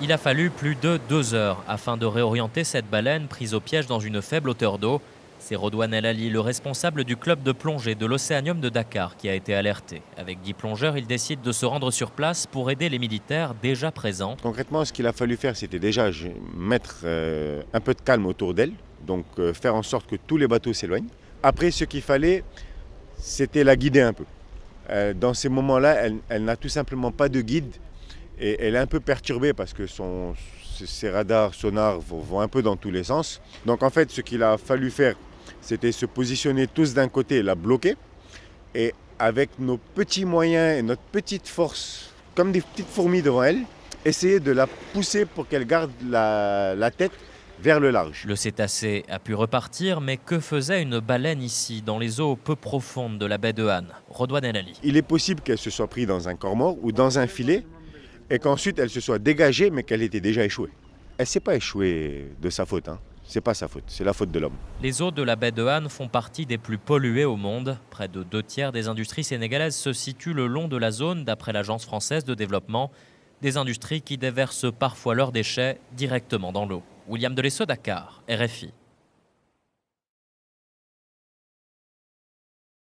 Il a fallu plus de 2 heures afin de réorienter cette baleine prise au piège dans une faible hauteur d'eau. C'est Rodouane El Ali, le responsable du club de plongée de l'Océanium de Dakar, qui a été alerté. Avec 10 plongeurs, il décide de se rendre sur place pour aider les militaires déjà présents. Concrètement, ce qu'il a fallu faire, c'était déjà mettre un peu de calme autour d'elle, donc faire en sorte que tous les bateaux s'éloignent. Après, ce qu'il fallait, c'était la guider un peu. Dans ces moments-là, elle n'a tout simplement pas de guide et elle est un peu perturbée parce que ses radars, sonars vont un peu dans tous les sens. Donc en fait, ce qu'il a fallu faire, c'était se positionner tous d'un côté, la bloquer, et avec nos petits moyens et notre petite force, comme des petites fourmis devant elle, essayer de la pousser pour qu'elle garde la tête vers le large. Le cétacé a pu repartir, mais que faisait une baleine ici, dans les eaux peu profondes de la baie de Han? Rodouane El Ali. Il est possible qu'elle se soit prise dans un corps mort ou dans un filet, et qu'ensuite elle se soit dégagée, mais qu'elle était déjà échouée. Elle ne s'est pas échouée de sa faute, hein. C'est pas sa faute, c'est la faute de l'homme. Les eaux de la baie de Han font partie des plus polluées au monde. Près de 2 tiers des industries sénégalaises se situent le long de la zone, d'après l'Agence française de développement. Des industries qui déversent parfois leurs déchets directement dans l'eau. William Delesso, Dakar, RFI.